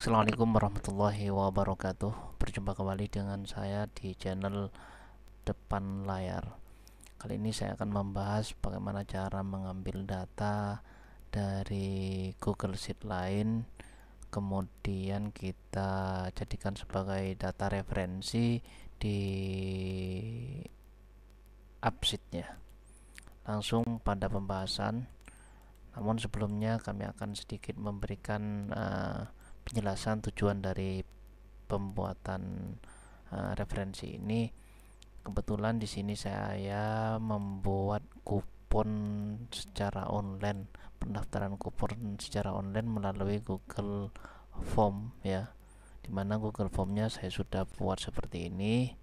Assalamualaikum warahmatullahi wabarakatuh. Berjumpa kembali dengan saya di channel Depan Layar. Kali ini saya akan membahas bagaimana cara mengambil data dari Google Sheet lain, kemudian kita jadikan sebagai data referensi di AppSheet-nya. Langsung pada pembahasan. Namun sebelumnya kami akan sedikit memberikan penjelasan tujuan dari pembuatan referensi ini. Kebetulan di sini saya membuat kupon secara online, pendaftaran kupon secara online melalui Google Form ya. Dimana Google Formnya saya sudah buat seperti ini.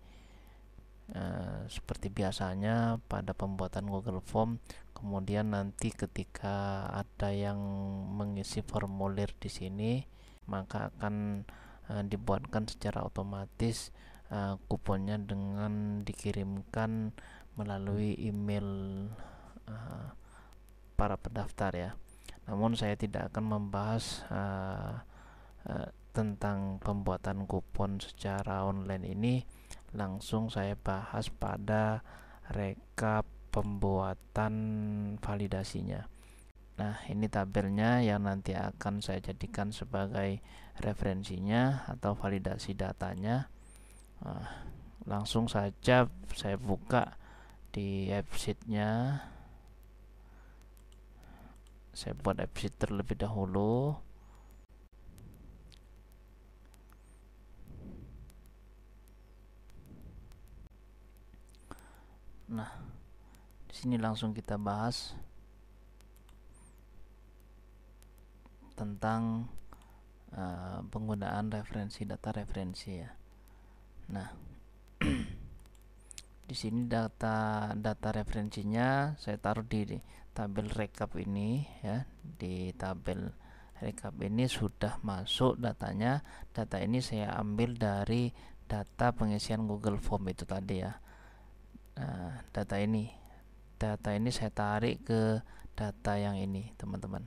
Seperti biasanya pada pembuatan Google Form, kemudian nanti ketika ada yang mengisi formulir di sini, maka akan dibuatkan secara otomatis kuponnya dengan dikirimkan melalui email para pendaftar ya. Namun saya tidak akan membahas tentang pembuatan kupon secara online ini. Langsung saya bahas pada rekap pembuatan validasinya. Nah, ini tabelnya yang nanti akan saya jadikan sebagai referensinya atau validasi datanya. Langsung saja saya buka di AppSheet-nya. Saya buat AppSheet terlebih dahulu. Nah, di sini langsung kita bahas tentang penggunaan data referensi ya. Nah, di sini data referensinya saya taruh di tabel rekap ini ya. Di tabel rekap ini sudah masuk datanya. Data ini saya ambil dari data pengisian Google Form itu tadi ya. Nah, data ini saya tarik ke data yang ini, teman-teman.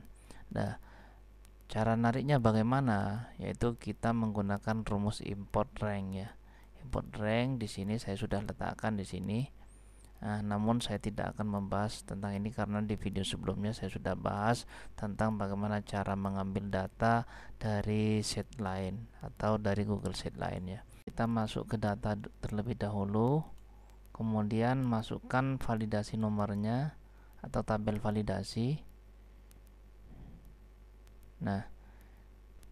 Nah, cara nariknya bagaimana? Yaitu kita menggunakan rumus import rank ya. Import rank di sini saya sudah letakkan di sini. Nah, namun saya tidak akan membahas tentang ini karena di video sebelumnya saya sudah bahas tentang bagaimana cara mengambil data dari sheet lain atau dari Google Sheet lain ya. Kita masuk ke data terlebih dahulu. Kemudian masukkan validasi nomornya atau tabel validasi. Nah,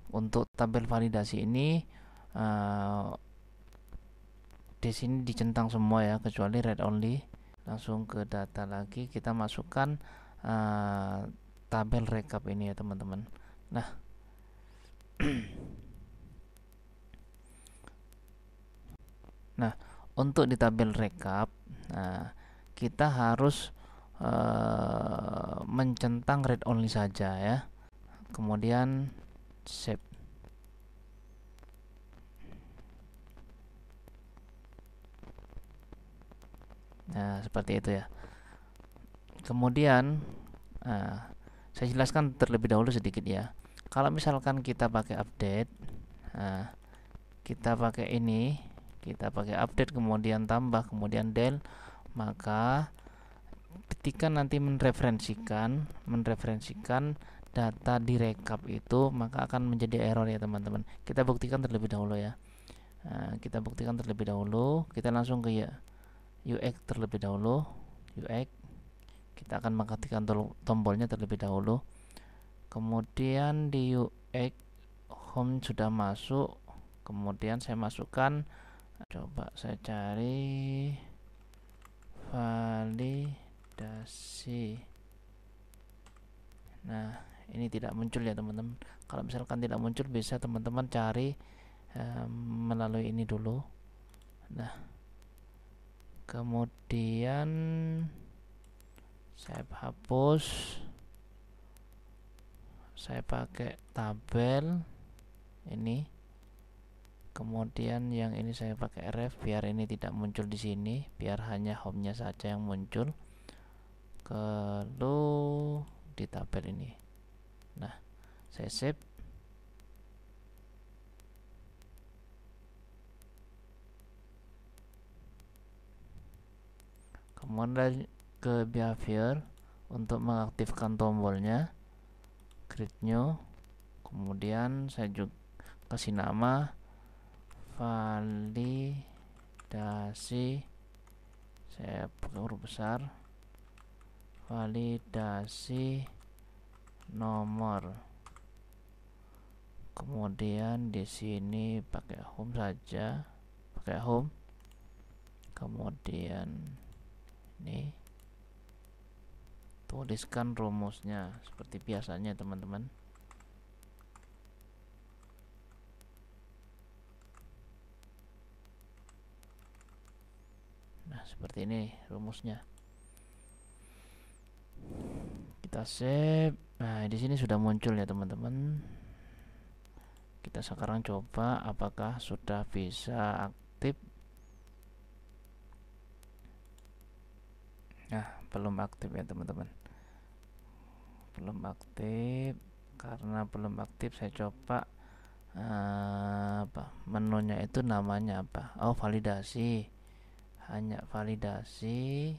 untuk tabel validasi ini di sini dicentang semua ya, kecuali read only. Langsung ke data lagi, kita masukkan tabel rekap ini ya teman-teman. Nah, nah untuk di tabel rekap, kita harus mencentang read only saja ya. Kemudian save. Nah, seperti itu ya. Kemudian saya jelaskan terlebih dahulu sedikit ya. Kalau misalkan kita pakai update, kita pakai ini, kita pakai update kemudian tambah kemudian del, maka ketika nanti mereferensikan data di rekap itu, maka akan menjadi error ya teman-teman. Kita buktikan terlebih dahulu ya. Kita langsung ke UX terlebih dahulu. UX, kita akan mengaktifkan tombolnya terlebih dahulu. Kemudian di UX home sudah masuk. Kemudian saya masukkan, coba saya cari validasi. Nah, ini tidak muncul ya teman-teman. Kalau misalkan tidak muncul, bisa teman-teman cari melalui ini dulu. Nah, kemudian saya hapus, saya pakai tabel ini. Kemudian yang ini saya pakai ref biar ini tidak muncul di sini, biar hanya home-nya saja yang muncul. Lalu di tabel ini. Nah, saya save. kemudian ke behavior untuk mengaktifkan tombolnya, create new, kemudian saya juga kasih nama validasi, saya pakai huruf besar, validasi nomor. Kemudian di sini pakai home saja, pakai home. Kemudian ini tuliskan rumusnya seperti biasanya teman-teman. Nah, seperti ini rumusnya. Kita save. Nah, di sini sudah muncul ya teman-teman. Kita sekarang coba apakah sudah bisa aktif. Nah, belum aktif ya teman-teman. Belum aktif. Karena belum aktif, saya coba menunya itu namanya apa? Oh, validasi. Hanya validasi.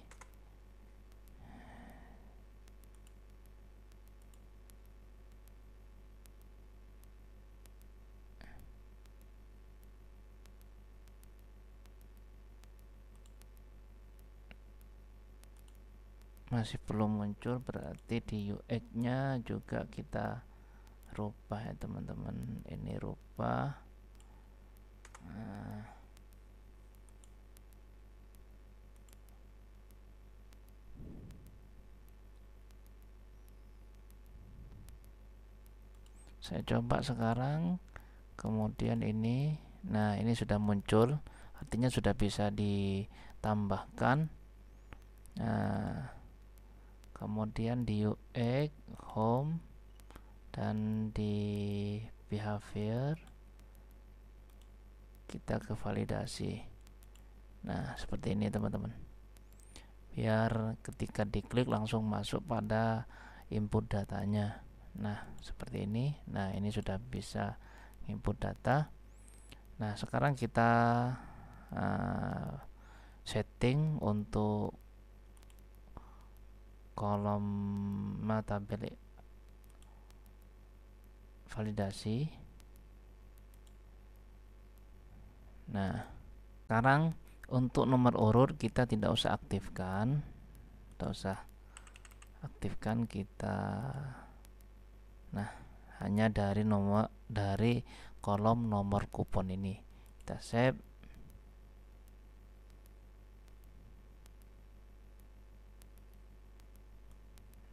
Masih belum muncul, berarti di UX nya juga kita rubah ya teman-teman. Ini rubah. Saya coba sekarang, kemudian ini, nah ini sudah muncul, artinya sudah bisa ditambahkan. Nah, kemudian di UX, home, dan di behavior kita ke validasi. Nah, seperti ini teman-teman, biar ketika diklik langsung masuk pada input datanya. Nah, seperti ini. Nah, ini sudah bisa input data. Nah, sekarang kita setting untuk kolom tabel validasi. Nah, sekarang untuk nomor urut kita tidak usah aktifkan, kita. Nah, hanya dari kolom nomor kupon ini. Kita save.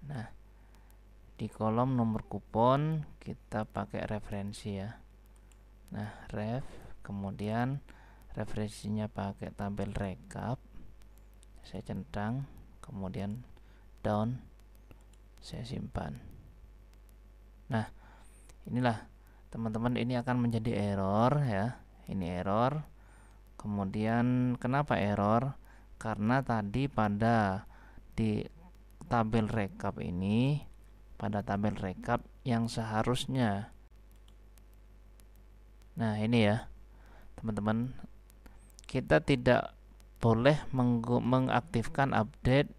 Nah, di kolom nomor kupon kita pakai referensi ya. Nah, ref, kemudian referensinya pakai tabel rekap. Saya centang, kemudian down, saya simpan. Nah, inilah teman-teman, ini akan menjadi error ya. Ini error. Kemudian kenapa error? Karena tadi pada di tabel rekap ini, pada tabel rekap yang seharusnya, nah ini ya teman-teman, kita tidak boleh mengaktifkan update.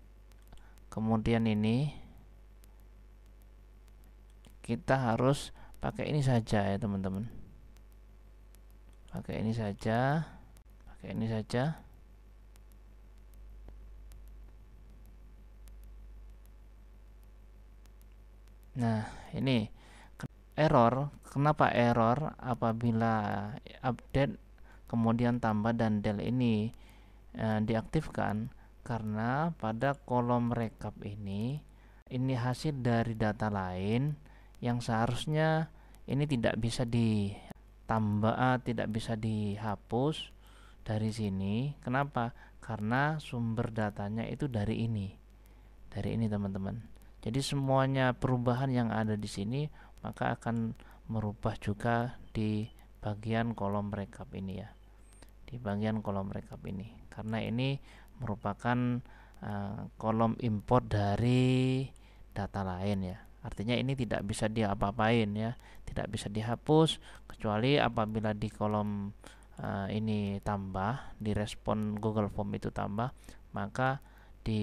Kemudian ini kita harus pakai ini saja ya teman-teman, pakai ini saja. Nah, ini error. Kenapa error? Apabila update kemudian tambah dan del ini diaktifkan, karena pada kolom rekap ini hasil dari data lain yang seharusnya ini tidak bisa ditambah, tidak bisa dihapus dari sini. Kenapa? Karena sumber datanya itu dari ini teman-teman. Jadi semuanya perubahan yang ada di sini maka akan merubah juga di bagian kolom rekap ini ya, di bagian kolom rekap ini, karena ini merupakan kolom import dari data lain ya. Artinya ini tidak bisa diapa-apain ya, tidak bisa dihapus, kecuali apabila di kolom ini tambah, di respon Google Form itu tambah, maka di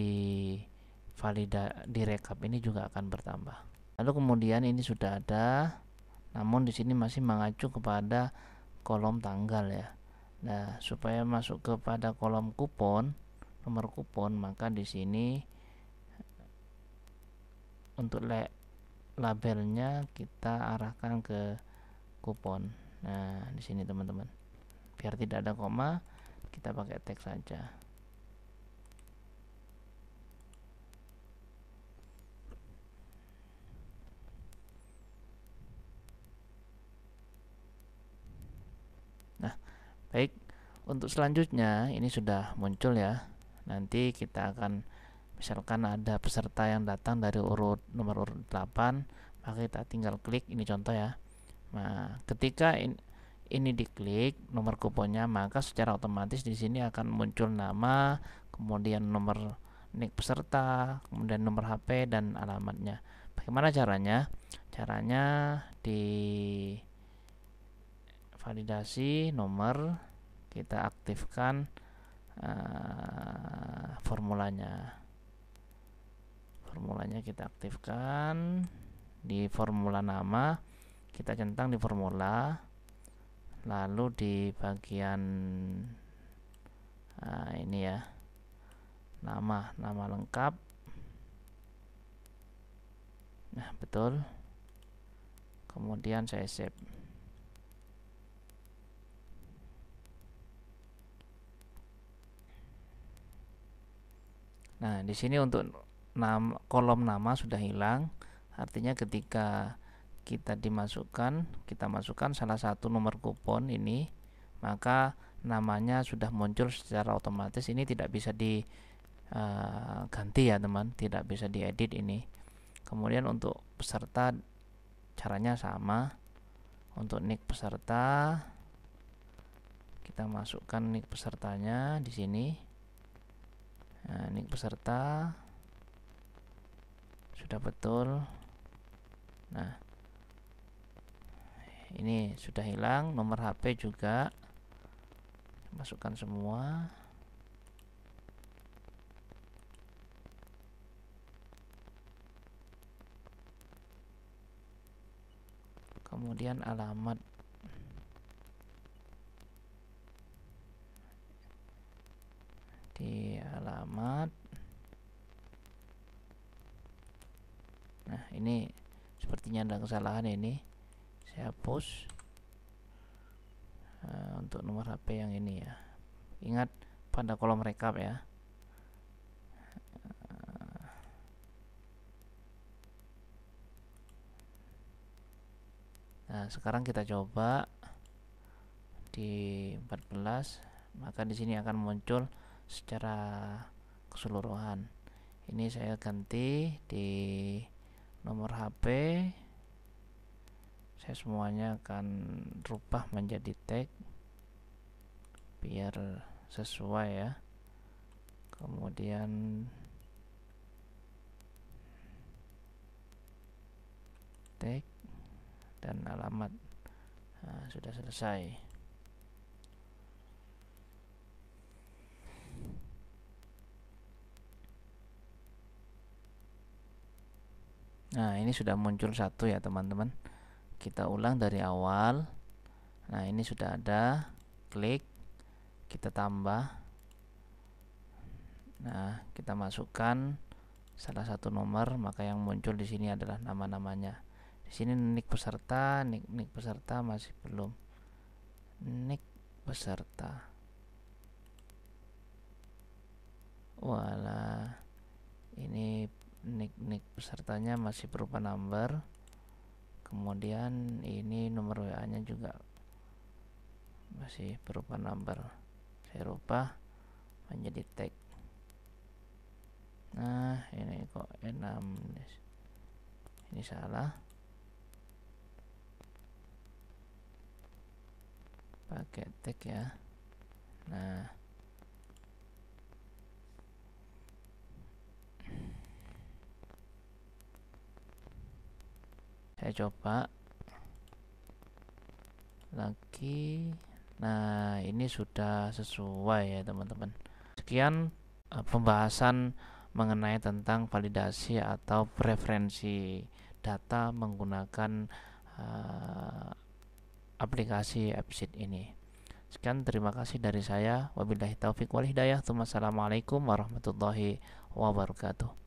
di rekap ini juga akan bertambah. Lalu kemudian ini sudah ada, namun di sini masih mengacu kepada kolom tanggal ya. Nah, supaya masuk kepada kolom kupon, nomor kupon, maka di sini untuk labelnya kita arahkan ke kupon. Nah, di sini teman-teman. Biar tidak ada koma, kita pakai teks saja. Nah, baik. Untuk selanjutnya ini sudah muncul ya. Nanti kita akan, misalkan ada peserta yang datang dari nomor urut 8, maka kita tinggal klik, ini contoh ya. Nah, ketika ini diklik nomor kuponnya, maka secara otomatis di sini akan muncul nama, kemudian nomor nik peserta, kemudian nomor HP dan alamatnya. Bagaimana caranya? Caranya di validasi nomor, kita aktifkan formulanya. Formulanya kita aktifkan di formula nama, kita centang di formula, lalu di bagian ini ya, nama lengkap. Nah, betul. Kemudian saya save. Nah, di sini untuk kolom nama sudah hilang. Artinya ketika kita masukkan salah satu nomor kupon ini, maka namanya sudah muncul secara otomatis. Ini tidak bisa diganti ya teman, tidak bisa diedit ini. Kemudian untuk peserta caranya sama. Untuk nik peserta, kita masukkan nik pesertanya di sini. Nah, nik peserta sudah betul. Nah, ini sudah hilang. Nomor HP juga masukkan semua. Kemudian alamat. Di alamat. Nah, ini sepertinya ada kesalahan ini. Saya hapus. Untuk nomor HP yang ini ya. Ingat pada kolom rekap ya. Nah, sekarang kita coba di 14, maka di sini akan muncul secara keseluruhan. Ini saya ganti di nomor HP. Saya semuanya akan rubah menjadi tag biar sesuai ya. Kemudian tag dan alamat. Nah, sudah selesai. Nah, ini sudah muncul satu ya teman-teman. Kita ulang dari awal. Nah, ini sudah ada. Klik, kita tambah. Nah, kita masukkan salah satu nomor, maka yang muncul di sini adalah nama-namanya. Di sini nik peserta, nik peserta masih belum. Nik peserta. Walah, ini nik pesertanya masih berupa number. Kemudian ini nomor WA-nya juga masih berupa number. Saya rubah menjadi tag. Nah, ini kok 6. Ini salah. Pakai tag ya. Nah, saya coba lagi. Nah, ini sudah sesuai ya teman-teman. Sekian pembahasan mengenai tentang validasi atau preferensi data menggunakan aplikasi AppSheet ini. Sekian, terima kasih dari saya. Wabillahi taufik wal hidayah. Assalamualaikum warahmatullahi wabarakatuh.